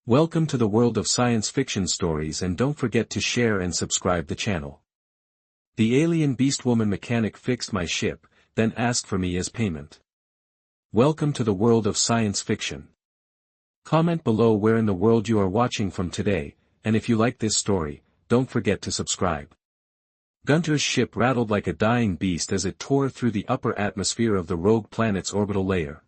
Welcome to the world of science fiction stories, and don't forget to share and subscribe the channel. The alien Beastwoman mechanic fixed my ship, then asked for me as payment. Welcome to the world of science fiction. Comment below where in the world you are watching from today, and if you like this story, don't forget to subscribe. Gunter's ship rattled like a dying beast as it tore through the upper atmosphere of the rogue planet's orbital layer.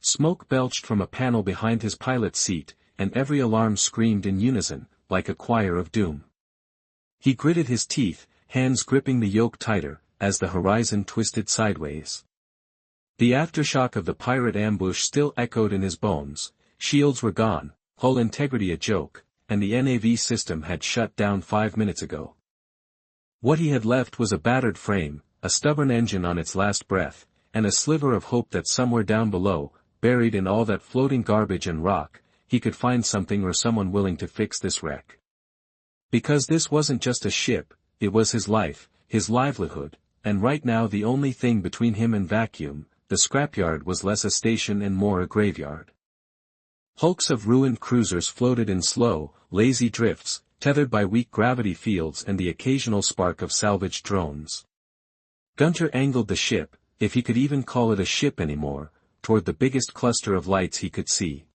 Smoke belched from a panel behind his pilot's seat, and every alarm screamed in unison, like a choir of doom. He gritted his teeth, hands gripping the yoke tighter, as the horizon twisted sideways. The aftershock of the pirate ambush still echoed in his bones. Shields were gone, hull integrity a joke, and the NAV system had shut down 5 minutes ago. What he had left was a battered frame, a stubborn engine on its last breath, and a sliver of hope that somewhere down below, buried in all that floating garbage and rock, he could find something or someone willing to fix this wreck. Because this wasn't just a ship, it was his life, his livelihood, and right now the only thing between him and vacuum, the scrapyard, was less a station and more a graveyard. Hulks of ruined cruisers floated in slow, lazy drifts, tethered by weak gravity fields and the occasional spark of salvaged drones. Gunter angled the ship, if he could even call it a ship anymore, toward the biggest cluster of lights he could see.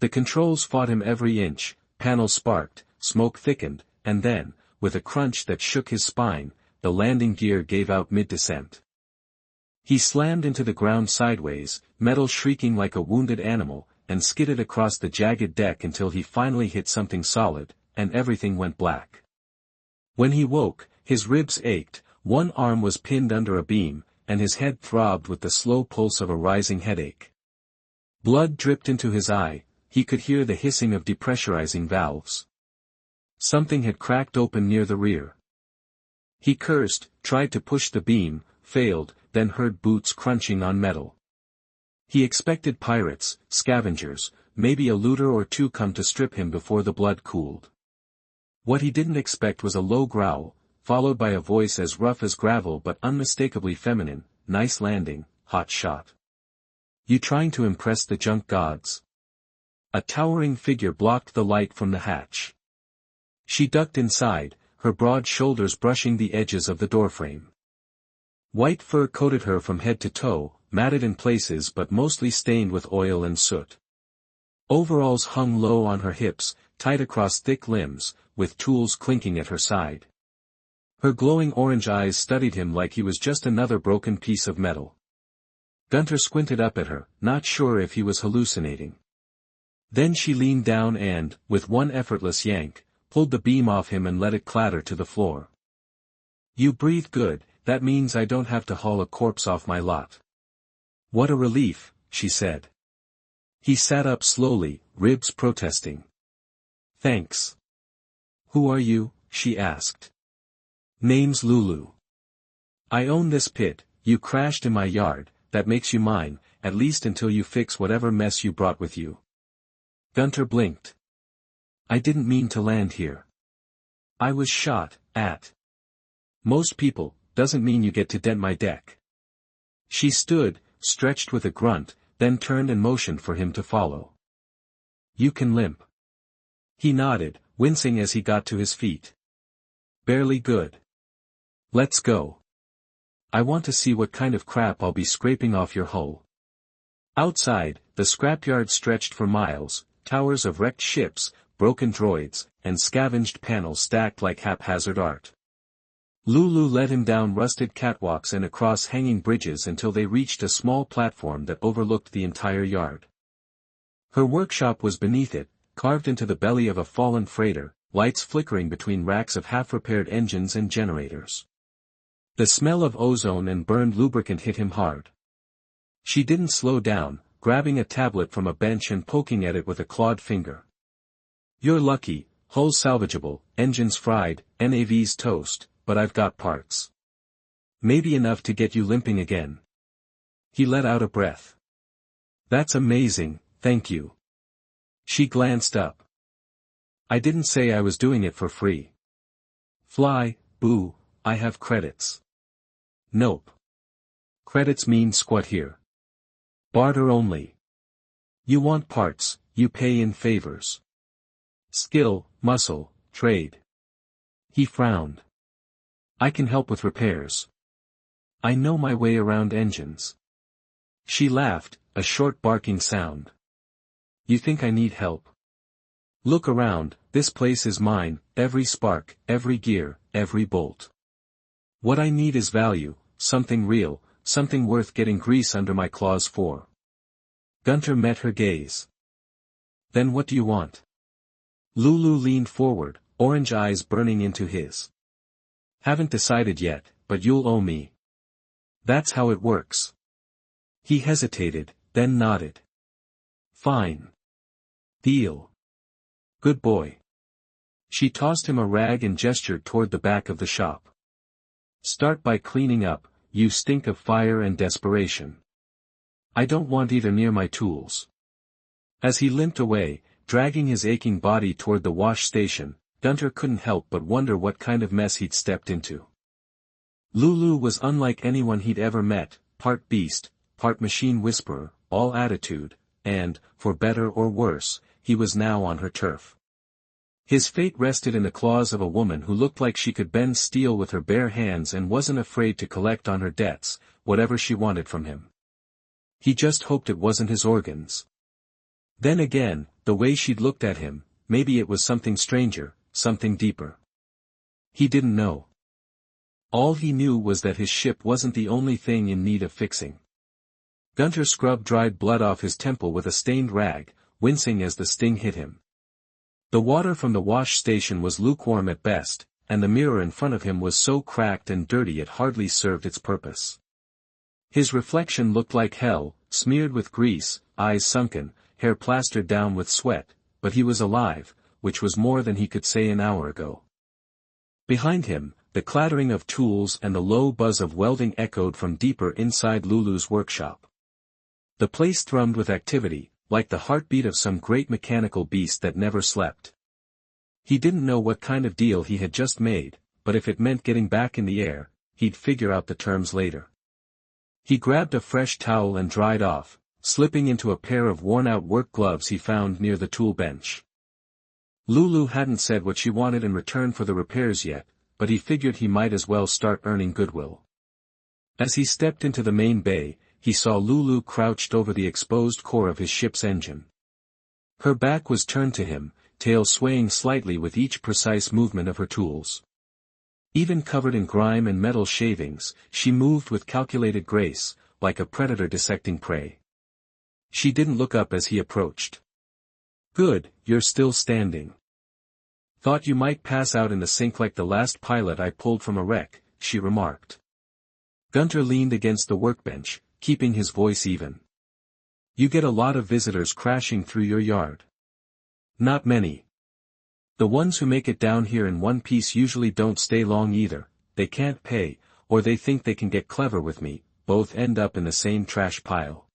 The controls fought him every inch, panels sparked, smoke thickened, and then, with a crunch that shook his spine, the landing gear gave out mid-descent. He slammed into the ground sideways, metal shrieking like a wounded animal, and skidded across the jagged deck until he finally hit something solid, and everything went black. When he woke, his ribs ached, one arm was pinned under a beam, and his head throbbed with the slow pulse of a rising headache. Blood dripped into his eye, he could hear the hissing of depressurizing valves. Something had cracked open near the rear. He cursed, tried to push the beam, failed, then heard boots crunching on metal. He expected pirates, scavengers, maybe a looter or two come to strip him before the blood cooled. What he didn't expect was a low growl, followed by a voice as rough as gravel but unmistakably feminine. "Nice landing, hot shot. You trying to impress the junk gods?" A towering figure blocked the light from the hatch. She ducked inside, her broad shoulders brushing the edges of the doorframe. White fur coated her from head to toe, matted in places but mostly stained with oil and soot. Overalls hung low on her hips, tight across thick limbs, with tools clinking at her side. Her glowing orange eyes studied him like he was just another broken piece of metal. Gunter squinted up at her, not sure if he was hallucinating. Then she leaned down and, with one effortless yank, pulled the beam off him and let it clatter to the floor. "You breathe good, that means I don't have to haul a corpse off my lot." "What a relief," she said. He sat up slowly, ribs protesting. "Thanks." "Who are you?" she asked. "Name's Lulu. I own this pit, you crashed in my yard, that makes you mine, at least until you fix whatever mess you brought with you." Gunter blinked. "I didn't mean to land here. I was shot at. Most people, doesn't mean you get to dent my deck." She stood, stretched with a grunt, then turned and motioned for him to follow. "You can limp." He nodded, wincing as he got to his feet. "Barely good. Let's go. I want to see what kind of crap I'll be scraping off your hull." Outside, the scrapyard stretched for miles, towers of wrecked ships, broken droids, and scavenged panels stacked like haphazard art. Lulu led him down rusted catwalks and across hanging bridges until they reached a small platform that overlooked the entire yard. Her workshop was beneath it, carved into the belly of a fallen freighter, lights flickering between racks of half-repaired engines and generators. The smell of ozone and burned lubricant hit him hard. She didn't slow down, grabbing a tablet from a bench and poking at it with a clawed finger. "You're lucky, hull's salvageable, engines fried, NAV's toast, but I've got parts. Maybe enough to get you limping again." He let out a breath. "That's amazing, thank you." She glanced up. "I didn't say I was doing it for free." "Fly, boo, I have credits." "Nope. Credits mean squat here. Barter only. You want parts, you pay in favors. Skill, muscle, trade. He frowned. I can help with repairs. I know my way around engines. She laughed, a short barking sound. You think I need help? Look around, this place is mine, every spark, every gear, every bolt. What I need is value, something real, something worth getting grease under my claws for. Gunter met her gaze. Then what do you want? Lulu leaned forward, orange eyes burning into his. Haven't decided yet, but you'll owe me. That's how it works. He hesitated, then nodded. Fine. Deal. Good boy. She tossed him a rag and gestured toward the back of the shop. Start by cleaning up, you stink of fire and desperation. I don't want either near my tools. As he limped away, dragging his aching body toward the wash station, Gunter couldn't help but wonder what kind of mess he'd stepped into. Lulu was unlike anyone he'd ever met, part beast, part machine whisperer, all attitude, and, for better or worse, he was now on her turf. His fate rested in the claws of a woman who looked like she could bend steel with her bare hands and wasn't afraid to collect on her debts, whatever she wanted from him. He just hoped it wasn't his organs. Then again, the way she'd looked at him, maybe it was something stranger, something deeper. He didn't know. All he knew was that his ship wasn't the only thing in need of fixing. Gunter scrubbed dried blood off his temple with a stained rag, wincing as the sting hit him. The water from the wash station was lukewarm at best, and the mirror in front of him was so cracked and dirty it hardly served its purpose. His reflection looked like hell, smeared with grease, eyes sunken, hair plastered down with sweat, but he was alive, which was more than he could say an hour ago. Behind him, the clattering of tools and the low buzz of welding echoed from deeper inside Lulu's workshop. The place thrummed with activity, like the heartbeat of some great mechanical beast that never slept. He didn't know what kind of deal he had just made, but if it meant getting back in the air, he'd figure out the terms later. He grabbed a fresh towel and dried off, slipping into a pair of worn-out work gloves he found near the tool bench. Lulu hadn't said what she wanted in return for the repairs yet, but he figured he might as well start earning goodwill. As he stepped into the main bay, he saw Lulu crouched over the exposed core of his ship's engine. Her back was turned to him, tail swaying slightly with each precise movement of her tools. Even covered in grime and metal shavings, she moved with calculated grace, like a predator dissecting prey. She didn't look up as he approached. Good, you're still standing. Thought you might pass out in the sink like the last pilot I pulled from a wreck, she remarked. Gunter leaned against the workbench, keeping his voice even. You get a lot of visitors crashing through your yard. Not many. The ones who make it down here in one piece usually don't stay long either, they can't pay, or they think they can get clever with me, both end up in the same trash pile.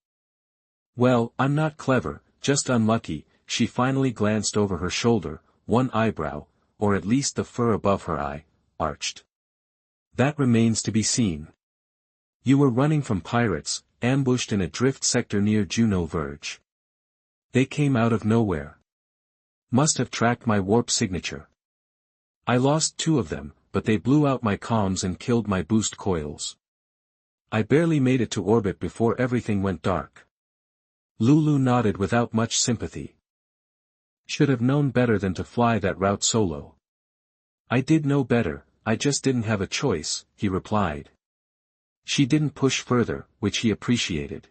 Well, I'm not clever, just unlucky. She finally glanced over her shoulder, one eyebrow, or at least the fur above her eye, arched. That remains to be seen. You were running from pirates, ambushed in a drift sector near Juno Verge. They came out of nowhere. Must have tracked my warp signature. I lost 2 of them, but they blew out my comms and killed my boost coils. I barely made it to orbit before everything went dark. Lulu nodded without much sympathy. Should have known better than to fly that route solo. I did know better, I just didn't have a choice, he replied. She didn't push further, which he appreciated.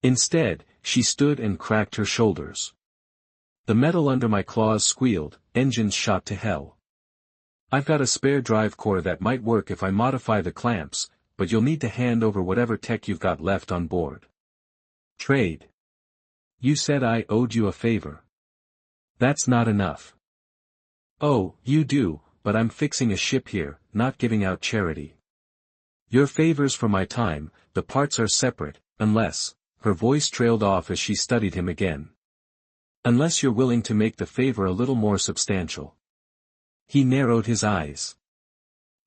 Instead, she stood and cracked her shoulders. The metal under my claws squealed, engines shot to hell. I've got a spare drive core that might work if I modify the clamps, but you'll need to hand over whatever tech you've got left on board. Trade. You said I owed you a favor. That's not enough. Oh, you do, but I'm fixing a ship here, not giving out charity. Your favors for my time, the parts are separate, unless, her voice trailed off as she studied him again. Unless you're willing to make the favor a little more substantial. He narrowed his eyes.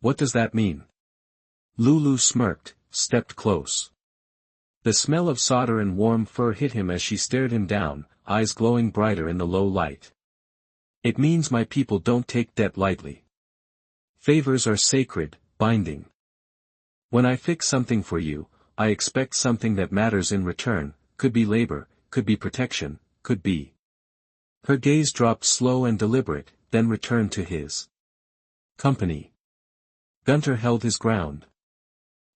What does that mean? Lulu smirked, stepped close. The smell of solder and warm fur hit him as she stared him down, eyes glowing brighter in the low light. It means my people don't take debt lightly. Favors are sacred, binding. When I fix something for you, I expect something that matters in return, could be labor, could be protection, could be. Her gaze dropped slow and deliberate, then returned to his. Company. Gunter held his ground.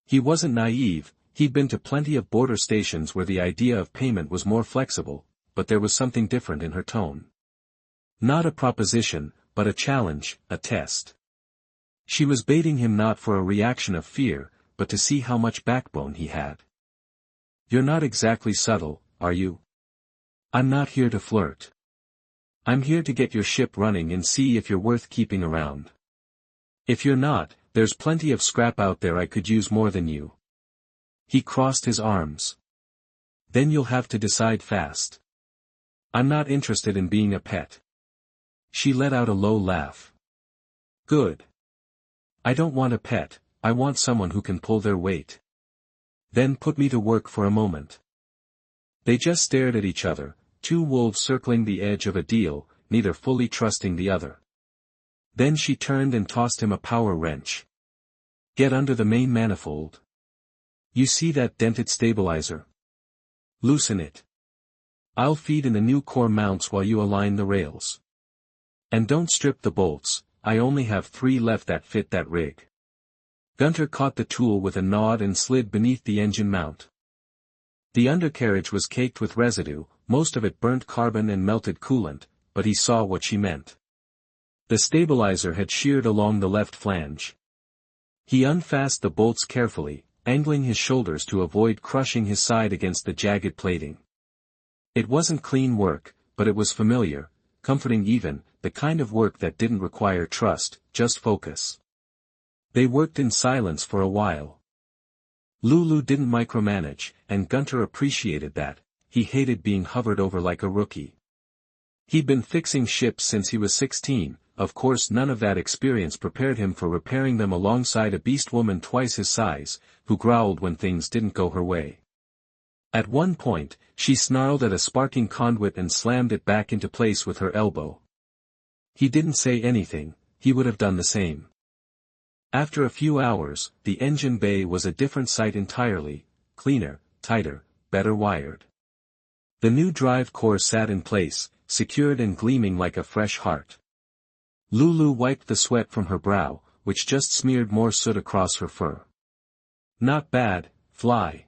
He wasn't naive, he'd been to plenty of border stations where the idea of payment was more flexible, but there was something different in her tone. Not a proposition, but a challenge, a test. She was baiting him not for a reaction of fear, but to see how much backbone he had. You're not exactly subtle, are you? I'm not here to flirt. I'm here to get your ship running and see if you're worth keeping around. If you're not, there's plenty of scrap out there I could use more than you. He crossed his arms. Then you'll have to decide fast. I'm not interested in being a pet. She let out a low laugh. Good. I don't want a pet, I want someone who can pull their weight. Then put me to work for a moment. They just stared at each other, two wolves circling the edge of a deal, neither fully trusting the other. Then she turned and tossed him a power wrench. Get under the main manifold. You see that dented stabilizer? Loosen it. I'll feed in the new core mounts while you align the rails. And don't strip the bolts, I only have 3 left that fit that rig. Gunter caught the tool with a nod and slid beneath the engine mount. The undercarriage was caked with residue, most of it burnt carbon and melted coolant, but he saw what she meant. The stabilizer had sheared along the left flange. He unfastened the bolts carefully, angling his shoulders to avoid crushing his side against the jagged plating. It wasn't clean work, but it was familiar, comforting even, the kind of work that didn't require trust, just focus. They worked in silence for a while. Lulu didn't micromanage, and Gunter appreciated that. He hated being hovered over like a rookie. He'd been fixing ships since he was 16, of course none of that experience prepared him for repairing them alongside a Beastwoman twice his size, who growled when things didn't go her way. At one point, she snarled at a sparking conduit and slammed it back into place with her elbow. He didn't say anything, he would have done the same. After a few hours, the engine bay was a different sight entirely, cleaner, tighter, better wired. The new drive core sat in place, secured and gleaming like a fresh heart. Lulu wiped the sweat from her brow, which just smeared more soot across her fur. Not bad, fly.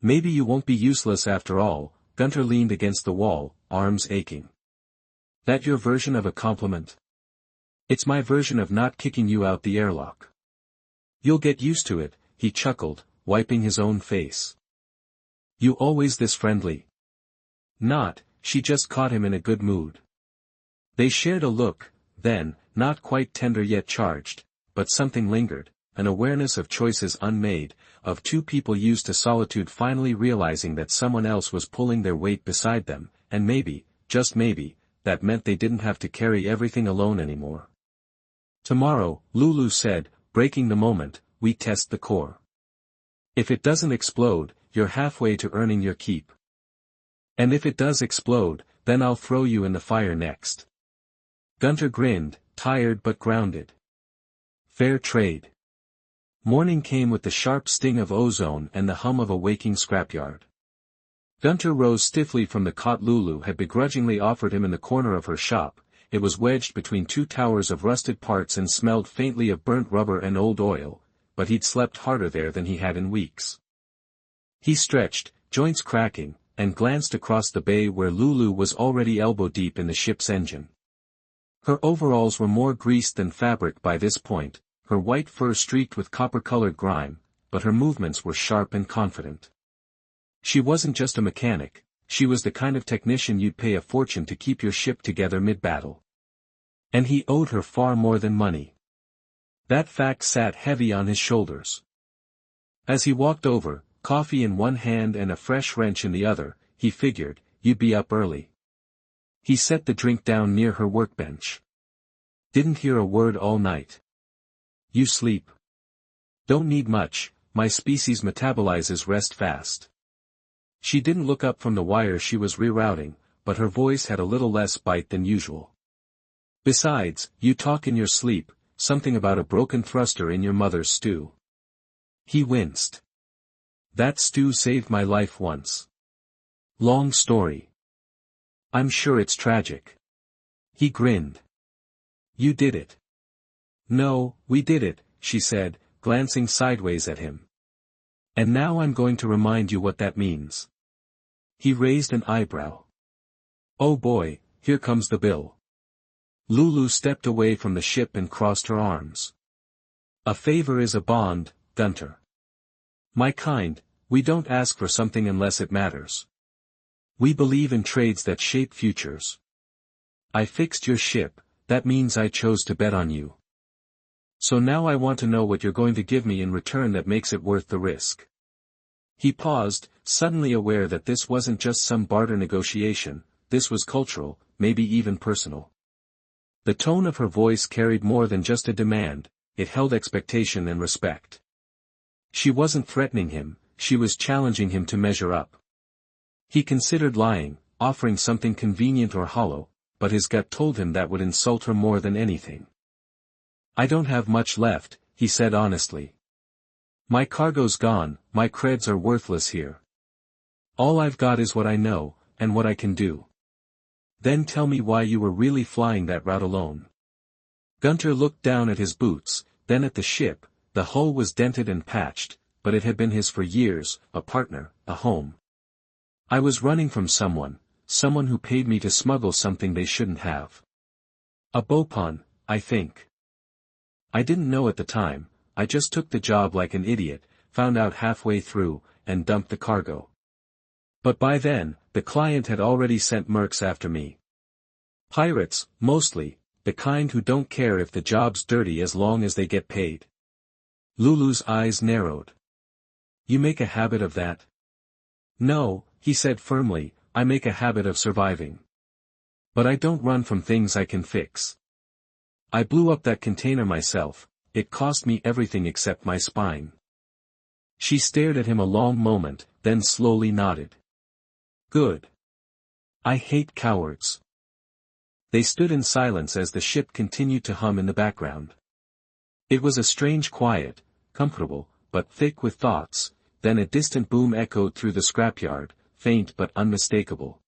Maybe you won't be useless after all. Gunter leaned against the wall, arms aching. That your version of a compliment? It's my version of not kicking you out the airlock. You'll get used to it, he chuckled, wiping his own face. You always this friendly? Not, she just caught him in a good mood. They shared a look, then, not quite tender yet charged, but something lingered, an awareness of choices unmade, of two people used to solitude finally realizing that someone else was pulling their weight beside them, and maybe, just maybe, that meant they didn't have to carry everything alone anymore. Tomorrow, Lulu said, breaking the moment, we test the core. If it doesn't explode, you're halfway to earning your keep. And if it does explode, then I'll throw you in the fire next. Gunter grinned, tired but grounded. Fair trade. Morning came with the sharp sting of ozone and the hum of a waking scrapyard. Gunter rose stiffly from the cot Lulu had begrudgingly offered him in the corner of her shop. It was wedged between 2 towers of rusted parts and smelled faintly of burnt rubber and old oil, but he'd slept harder there than he had in weeks. He stretched, joints cracking, and glanced across the bay where Lulu was already elbow-deep in the ship's engine. Her overalls were more greased than fabric by this point, her white fur streaked with copper-colored grime, but her movements were sharp and confident. She wasn't just a mechanic, she was the kind of technician you'd pay a fortune to keep your ship together mid-battle. And he owed her far more than money. That fact sat heavy on his shoulders. As he walked over, coffee in one hand and a fresh wrench in the other, he figured, you'd be up early. He set the drink down near her workbench. Didn't hear a word all night. You sleep. Don't need much, my species metabolizes rest fast. She didn't look up from the wire she was rerouting, but her voice had a little less bite than usual. Besides, you talk in your sleep, something about a broken thruster in your mother's stew. He winced. That stew saved my life once. Long story. I'm sure it's tragic. He grinned. You did it. No, we did it, she said, glancing sideways at him. And now I'm going to remind you what that means. He raised an eyebrow. Oh boy, here comes the bill. Lulu stepped away from the ship and crossed her arms. A favor is a bond, Gunter. My kind, we don't ask for something unless it matters. We believe in trades that shape futures. I fixed your ship, that means I chose to bet on you. So now I want to know what you're going to give me in return that makes it worth the risk. He paused, suddenly aware that this wasn't just some barter negotiation, this was cultural, maybe even personal. The tone of her voice carried more than just a demand, it held expectation and respect. She wasn't threatening him, she was challenging him to measure up. He considered lying, offering something convenient or hollow, but his gut told him that would insult her more than anything. I don't have much left, he said honestly. My cargo's gone, my creds are worthless here. All I've got is what I know, and what I can do. Then tell me why you were really flying that route alone. Gunter looked down at his boots, then at the ship. The hull was dented and patched, but it had been his for years, a partner, a home. I was running from someone who paid me to smuggle something they shouldn't have. A bopon, I think. I didn't know at the time, I just took the job like an idiot, found out halfway through, and dumped the cargo. But by then, the client had already sent mercs after me. Pirates, mostly, the kind who don't care if the job's dirty as long as they get paid. Lulu's eyes narrowed. You make a habit of that? No, he said firmly, I make a habit of surviving. But I don't run from things I can fix. I blew up that container myself, it cost me everything except my spine. She stared at him a long moment, then slowly nodded. Good. I hate cowards. They stood in silence as the ship continued to hum in the background. It was a strange quiet, comfortable, but thick with thoughts, then a distant boom echoed through the scrapyard, faint but unmistakable.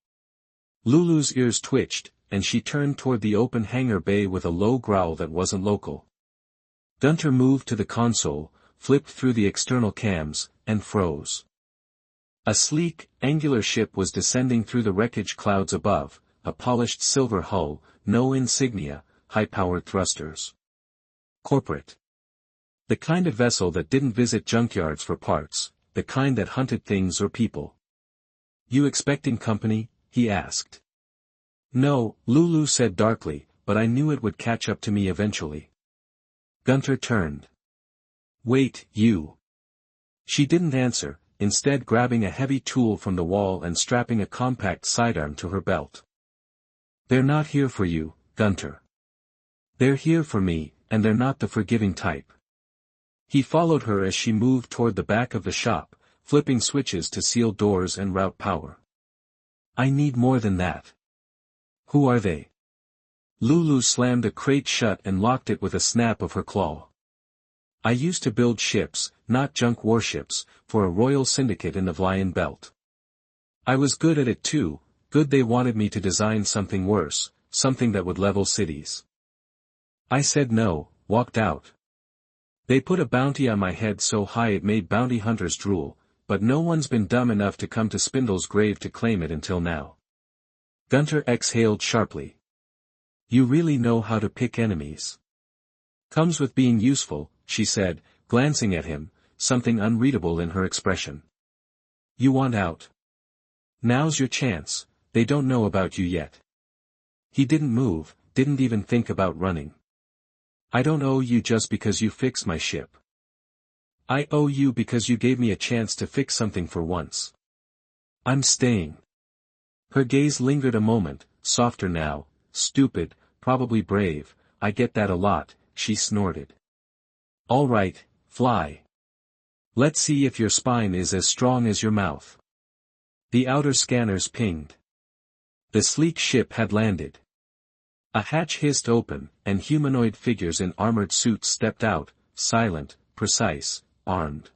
Lulu's ears twitched, and she turned toward the open hangar bay with a low growl that wasn't local. Gunter moved to the console, flipped through the external cams, and froze. A sleek, angular ship was descending through the wreckage clouds above, a polished silver hull, no insignia, high-powered thrusters. Corporate. The kind of vessel that didn't visit junkyards for parts, the kind that hunted things or people. You expecting company? He asked. No, Lulu said darkly, but I knew it would catch up to me eventually. Gunter turned. Wait, you. She didn't answer, instead grabbing a heavy tool from the wall and strapping a compact sidearm to her belt. They're not here for you, Gunter. They're here for me, and they're not the forgiving type. He followed her as she moved toward the back of the shop, flipping switches to seal doors and route power. I need more than that. Who are they? Lulu slammed a crate shut and locked it with a snap of her claw. I used to build ships, not junk warships, for a royal syndicate in the Vlian Belt. I was good at it too, good they wanted me to design something worse, something that would level cities. I said no, walked out. They put a bounty on my head so high it made bounty hunters drool, but no one's been dumb enough to come to Spindle's grave to claim it until now. Gunter exhaled sharply. You really know how to pick enemies. Comes with being useful, she said, glancing at him, something unreadable in her expression. You want out. Now's your chance, they don't know about you yet. He didn't move, didn't even think about running. I don't owe you just because you fixed my ship. I owe you because you gave me a chance to fix something for once. I'm staying. Her gaze lingered a moment, softer now. Stupid, probably brave, I get that a lot, she snorted. All right, fly. Let's see if your spine is as strong as your mouth. The outer scanners pinged. The sleek ship had landed. A hatch hissed open, and humanoid figures in armored suits stepped out, silent, precise, armed.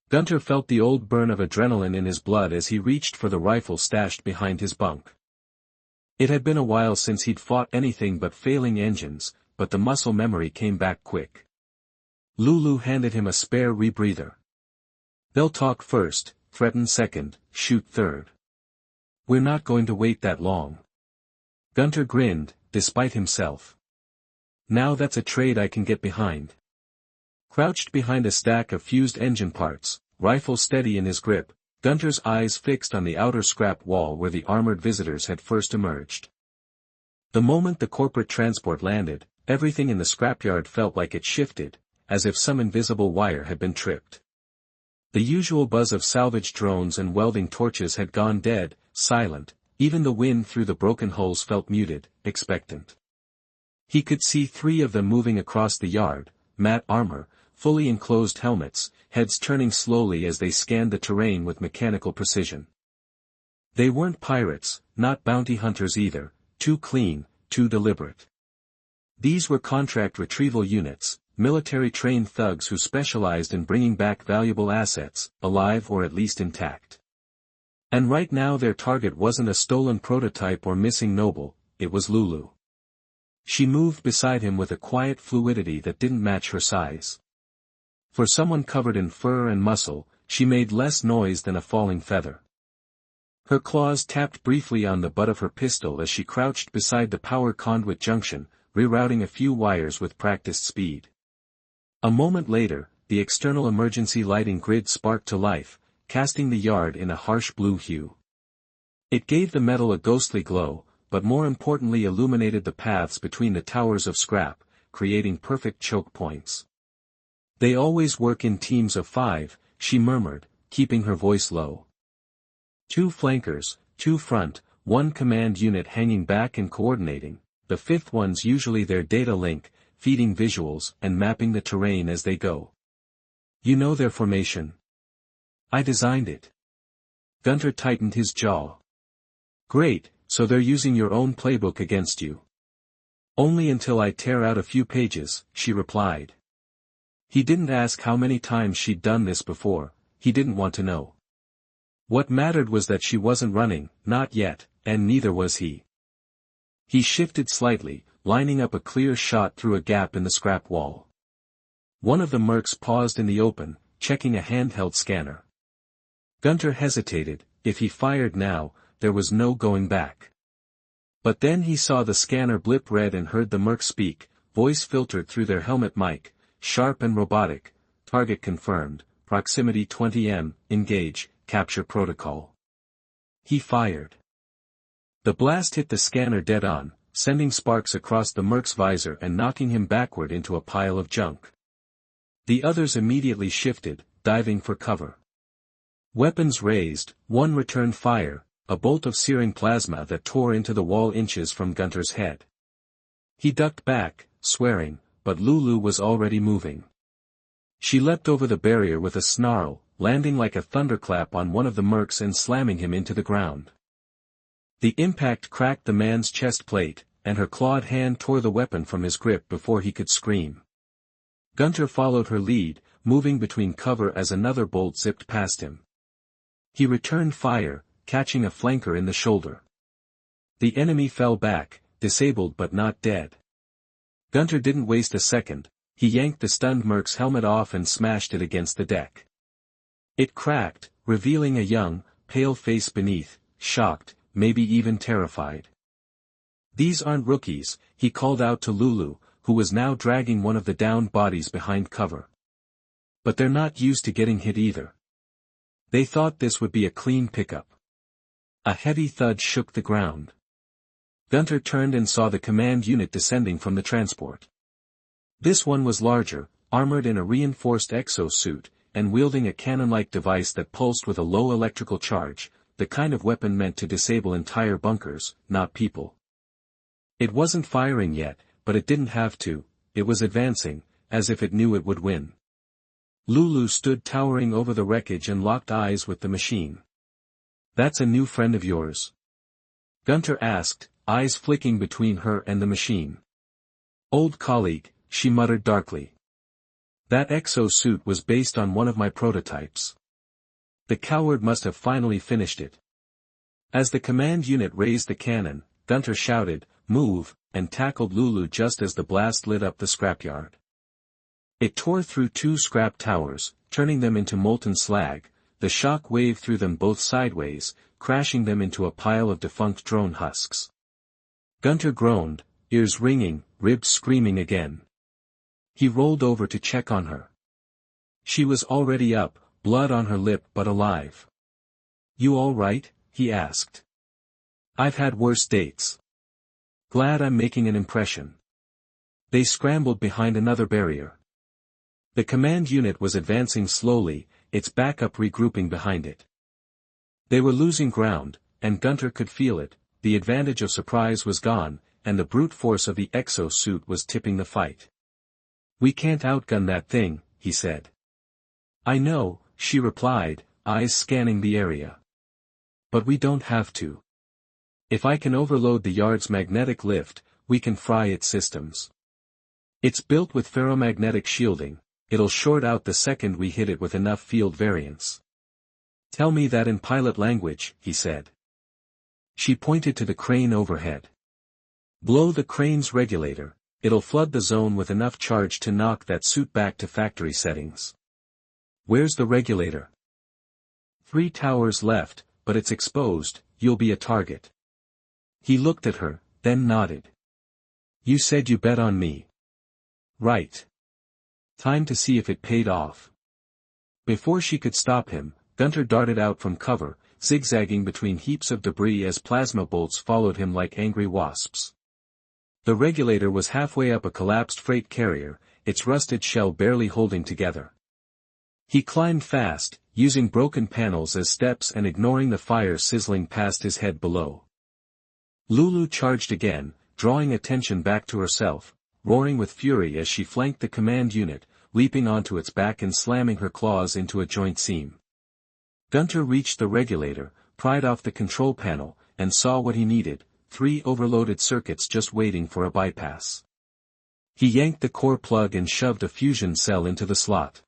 Gunter felt the old burn of adrenaline in his blood as he reached for the rifle stashed behind his bunk. It had been a while since he'd fought anything but failing engines, but the muscle memory came back quick. Lulu handed him a spare rebreather. "They'll talk first, threaten second, shoot third. We're not going to wait that long." Gunter grinned, despite himself. "Now that's a trade I can get behind." Crouched behind a stack of fused engine parts, rifle steady in his grip, Gunter's eyes fixed on the outer scrap wall where the armored visitors had first emerged. The moment the corporate transport landed, everything in the scrapyard felt like it shifted, as if some invisible wire had been tripped. The usual buzz of salvage drones and welding torches had gone dead, silent, even the wind through the broken hulls felt muted, expectant. He could see 3 of them moving across the yard, matte armor, fully enclosed helmets, heads turning slowly as they scanned the terrain with mechanical precision. They weren't pirates, not bounty hunters either, too clean, too deliberate. These were contract retrieval units, military-trained thugs who specialized in bringing back valuable assets, alive or at least intact. And right now their target wasn't a stolen prototype or missing noble, it was Lulu. She moved beside him with a quiet fluidity that didn't match her size. For someone covered in fur and muscle, she made less noise than a falling feather. Her claws tapped briefly on the butt of her pistol as she crouched beside the power conduit junction, rerouting a few wires with practiced speed. A moment later, the external emergency lighting grid sparked to life, casting the yard in a harsh blue hue. It gave the metal a ghostly glow, but more importantly illuminated the paths between the towers of scrap, creating perfect choke points. "They always work in teams of 5, she murmured, keeping her voice low. 2 flankers, 2 front, 1 command unit hanging back and coordinating, the 5th one's usually their data link, feeding visuals and mapping the terrain as they go. You know their formation?" "I designed it." Gunter tightened his jaw. "Great, so they're using your own playbook against you." "Only until I tear out a few pages," she replied. He didn't ask how many times she'd done this before, he didn't want to know. What mattered was that she wasn't running, not yet, and neither was he. He shifted slightly, lining up a clear shot through a gap in the scrap wall. One of the mercs paused in the open, checking a handheld scanner. Gunter hesitated. If he fired now, there was no going back. But then he saw the scanner blip red and heard the merc speak, voice filtered through their helmet mic, sharp and robotic. "Target confirmed, proximity 20 m, engage, capture protocol." He fired. The blast hit the scanner dead on, sending sparks across the merc's visor and knocking him backward into a pile of junk. The others immediately shifted, diving for cover. Weapons raised, one returned fire, a bolt of searing plasma that tore into the wall inches from Gunter's head. He ducked back, swearing, but Lulu was already moving. She leapt over the barrier with a snarl, landing like a thunderclap on one of the mercs and slamming him into the ground. The impact cracked the man's chest plate, and her clawed hand tore the weapon from his grip before he could scream. Gunter followed her lead, moving between cover as another bolt zipped past him. He returned fire, catching a flanker in the shoulder. The enemy fell back, disabled but not dead. Gunter didn't waste a second, he yanked the stunned merc's helmet off and smashed it against the deck. It cracked, revealing a young, pale face beneath, shocked, maybe even terrified. "These aren't rookies," he called out to Lulu, who was now dragging one of the downed bodies behind cover. "But they're not used to getting hit either. They thought this would be a clean pickup." A heavy thud shook the ground. Gunter turned and saw the command unit descending from the transport. This one was larger, armored in a reinforced exosuit, and wielding a cannon-like device that pulsed with a low electrical charge, the kind of weapon meant to disable entire bunkers, not people. It wasn't firing yet, but it didn't have to, it was advancing, as if it knew it would win. Lulu stood towering over the wreckage and locked eyes with the machine. "That's a new friend of yours?" Gunter asked, eyes flicking between her and the machine. Old colleague, she muttered darkly. That exo-suit was based on one of my prototypes. The coward must have finally finished it. As the command unit raised the cannon, Gunter shouted, "Move," and tackled Lulu just as the blast lit up the scrapyard. It tore through 2 scrap towers, turning them into molten slag. The shock wave threw them both sideways, crashing them into a pile of defunct drone husks. Gunter groaned, ears ringing, ribs screaming again. He rolled over to check on her. She was already up, blood on her lip but alive. "You all right?" he asked. "I've had worse dates. Glad I'm making an impression." They scrambled behind another barrier. The command unit was advancing slowly, its backup regrouping behind it. They were losing ground, and Gunter could feel it. The advantage of surprise was gone, and the brute force of the exo-suit was tipping the fight. "We can't outgun that thing," he said. "I know," she replied, eyes scanning the area. "But we don't have to. If I can overload the yard's magnetic lift, we can fry its systems. It's built with ferromagnetic shielding, it'll short out the second we hit it with enough field variance." "Tell me that in pilot language," he said. She pointed to the crane overhead. "Blow the crane's regulator, it'll flood the zone with enough charge to knock that suit back to factory settings." "Where's the regulator?" 3 towers left, but it's exposed, you'll be a target." He looked at her, then nodded. "You said you bet on me." "Right. Time to see if it paid off." Before she could stop him, Gunter darted out from cover, zigzagging between heaps of debris as plasma bolts followed him like angry wasps. The regulator was halfway up a collapsed freight carrier, its rusted shell barely holding together. He climbed fast, using broken panels as steps and ignoring the fire sizzling past his head below. Lulu charged again, drawing attention back to herself, roaring with fury as she flanked the command unit, leaping onto its back and slamming her claws into a joint seam. Gunter reached the regulator, pried off the control panel, and saw what he needed, 3 overloaded circuits just waiting for a bypass. He yanked the core plug and shoved a fusion cell into the slot.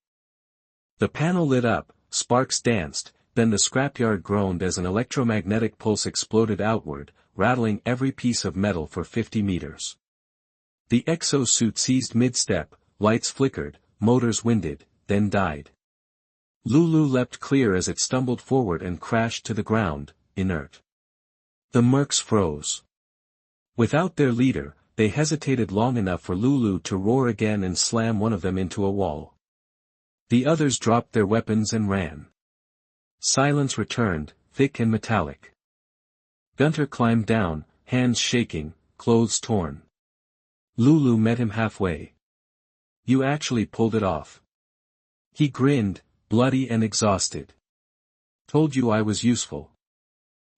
The panel lit up, sparks danced, then the scrapyard groaned as an electromagnetic pulse exploded outward, rattling every piece of metal for 50 meters. The exo-suit seized mid-step, lights flickered, motors winded, then died. Lulu leapt clear as it stumbled forward and crashed to the ground, inert. The mercs froze. Without their leader, they hesitated long enough for Lulu to roar again and slam one of them into a wall. The others dropped their weapons and ran. Silence returned, thick and metallic. Gunter climbed down, hands shaking, clothes torn. Lulu met him halfway. "You actually pulled it off." He grinned, bloody and exhausted. "Told you I was useful."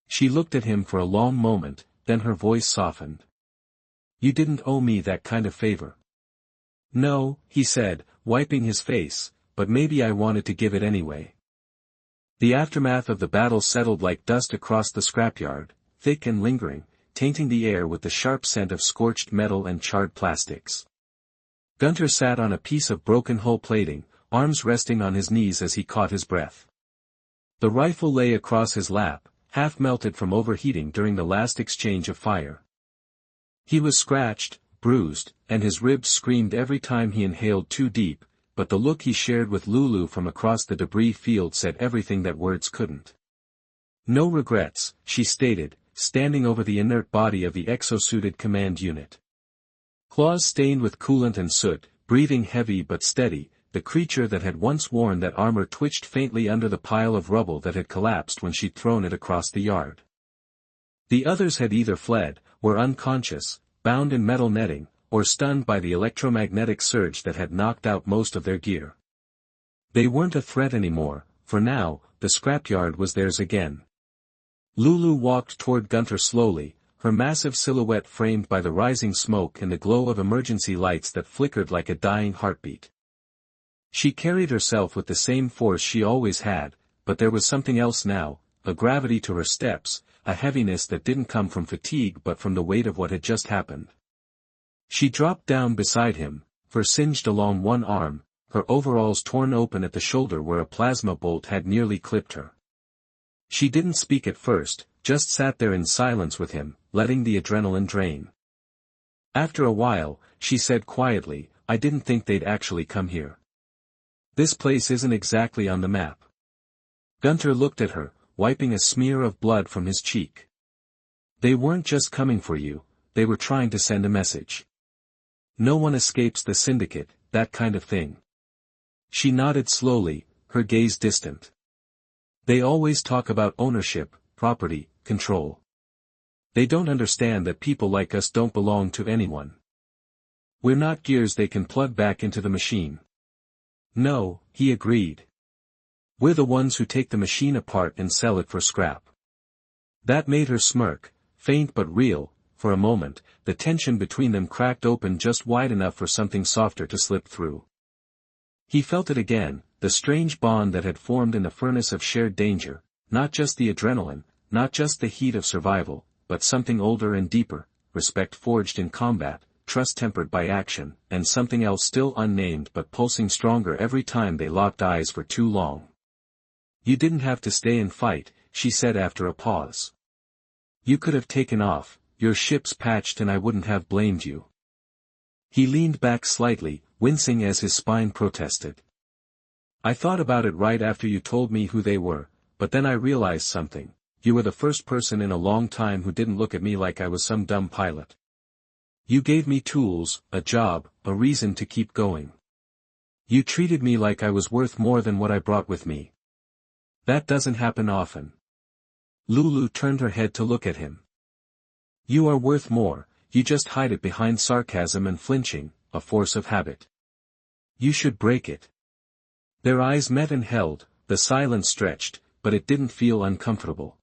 She looked at him for a long moment, then her voice softened. "You didn't owe me that kind of favor." "No," he said, wiping his face, "but maybe I wanted to give it anyway." The aftermath of the battle settled like dust across the scrapyard, thick and lingering, tainting the air with the sharp scent of scorched metal and charred plastics. Gunter sat on a piece of broken hull plating, arms resting on his knees as he caught his breath. The rifle lay across his lap, half melted from overheating during the last exchange of fire. He was scratched, bruised, and his ribs screamed every time he inhaled too deep, but the look he shared with Lulu from across the debris field said everything that words couldn't. "No regrets," she stated, standing over the inert body of the exosuited command unit. Claws stained with coolant and soot, breathing heavy but steady, the creature that had once worn that armor twitched faintly under the pile of rubble that had collapsed when she'd thrown it across the yard. The others had either fled, were unconscious, bound in metal netting, or stunned by the electromagnetic surge that had knocked out most of their gear. They weren't a threat anymore, for now, the scrapyard was theirs again. Lulu walked toward Gunter slowly, her massive silhouette framed by the rising smoke and the glow of emergency lights that flickered like a dying heartbeat. She carried herself with the same force she always had, but there was something else now, a gravity to her steps, a heaviness that didn't come from fatigue but from the weight of what had just happened. She dropped down beside him, fur singed along one arm, her overalls torn open at the shoulder where a plasma bolt had nearly clipped her. She didn't speak at first, just sat there in silence with him, letting the adrenaline drain. After a while, she said quietly, "I didn't think they'd actually come here. This place isn't exactly on the map." Gunter looked at her, wiping a smear of blood from his cheek. "They weren't just coming for you, they were trying to send a message. No one escapes the syndicate, that kind of thing." She nodded slowly, her gaze distant. "They always talk about ownership, property, control. They don't understand that people like us don't belong to anyone. We're not gears they can plug back into the machine." "No," he agreed. "We're the ones who take the machine apart and sell it for scrap." That made her smirk, faint but real. For a moment, the tension between them cracked open just wide enough for something softer to slip through. He felt it again, the strange bond that had formed in the furnace of shared danger, not just the adrenaline, not just the heat of survival, but something older and deeper, respect forged in combat, trust tempered by action, and something else still unnamed but pulsing stronger every time they locked eyes for too long. "You didn't have to stay and fight," she said after a pause. "You could have taken off, your ship's patched and I wouldn't have blamed you." He leaned back slightly, wincing as his spine protested. "I thought about it right after you told me who they were, but then I realized something. You were the first person in a long time who didn't look at me like I was some dumb pilot. You gave me tools, a job, a reason to keep going. You treated me like I was worth more than what I brought with me. That doesn't happen often." Lulu turned her head to look at him. "You are worth more, you just hide it behind sarcasm and flinching, a force of habit. You should break it." Their eyes met and held, the silence stretched, but it didn't feel uncomfortable.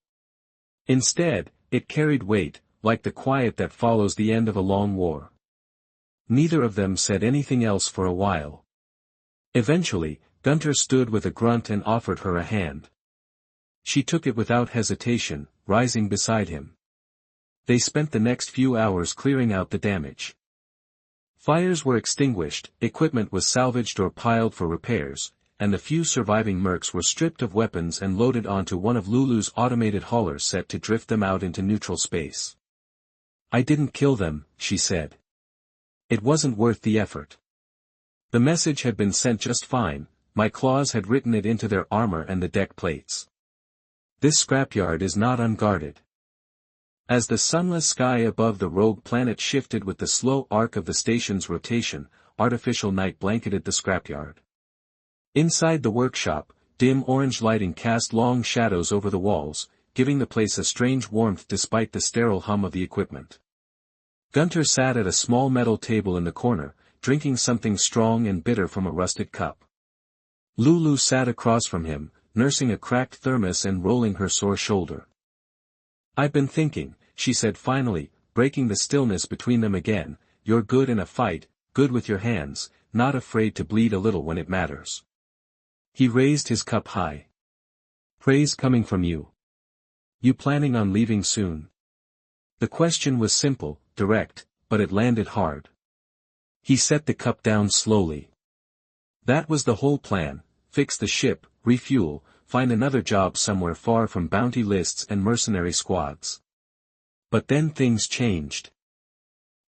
Instead, it carried weight, like the quiet that follows the end of a long war. Neither of them said anything else for a while. Eventually, Gunter stood with a grunt and offered her a hand. She took it without hesitation, rising beside him. They spent the next few hours clearing out the damage. Fires were extinguished, equipment was salvaged or piled for repairs, and the few surviving mercs were stripped of weapons and loaded onto one of Lulu's automated haulers set to drift them out into neutral space. "I didn't kill them," she said. "It wasn't worth the effort. The message had been sent just fine, my claws had written it into their armor and the deck plates. This scrapyard is not unguarded." As the sunless sky above the rogue planet shifted with the slow arc of the station's rotation, artificial night blanketed the scrapyard. Inside the workshop, dim orange lighting cast long shadows over the walls, giving the place a strange warmth despite the sterile hum of the equipment. Gunter sat at a small metal table in the corner, drinking something strong and bitter from a rusted cup. Lulu sat across from him, nursing a cracked thermos and rolling her sore shoulder. "I've been thinking," she said finally, breaking the stillness between them again, "you're good in a fight, good with your hands, not afraid to bleed a little when it matters." He raised his cup high. "Praise coming from you. You planning on leaving soon?" The question was simple, direct, but it landed hard. He set the cup down slowly. That was the whole plan, fix the ship, refuel, find another job somewhere far from bounty lists and mercenary squads. But then things changed.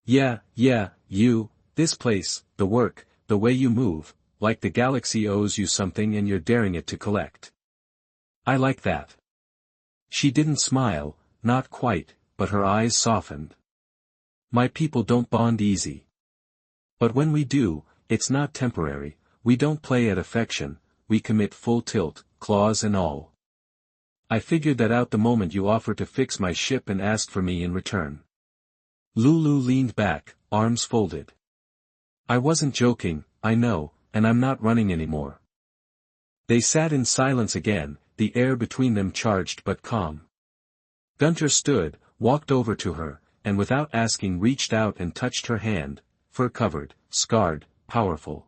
Yeah, this place, the work, the way you move, like the galaxy owes you something and you're daring it to collect. I like that." She didn't smile, not quite, but her eyes softened. "My people don't bond easy. But when we do, it's not temporary, we don't play at affection, we commit full tilt, claws and all. I figured that out the moment you offered to fix my ship and asked for me in return." Lulu leaned back, arms folded. "I wasn't joking, I know, and I'm not running anymore." They sat in silence again, the air between them charged but calm. Gunter stood, walked over to her, and without asking reached out and touched her hand, fur-covered, scarred, powerful.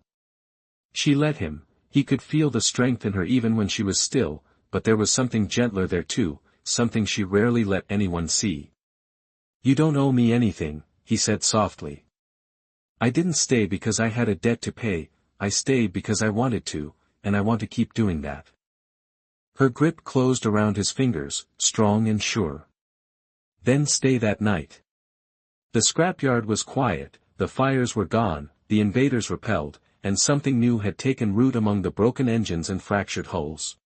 She let him, he could feel the strength in her even when she was still, but there was something gentler there too, something she rarely let anyone see. "You don't owe me anything," he said softly. "I didn't stay because I had a debt to pay, I stayed because I wanted to, and I want to keep doing that." Her grip closed around his fingers, strong and sure. "Then stay that night." The scrapyard was quiet, the fires were gone, the invaders repelled, and something new had taken root among the broken engines and fractured hulls.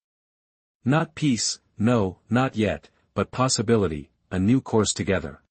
Not peace, no, not yet, but possibility, a new course together.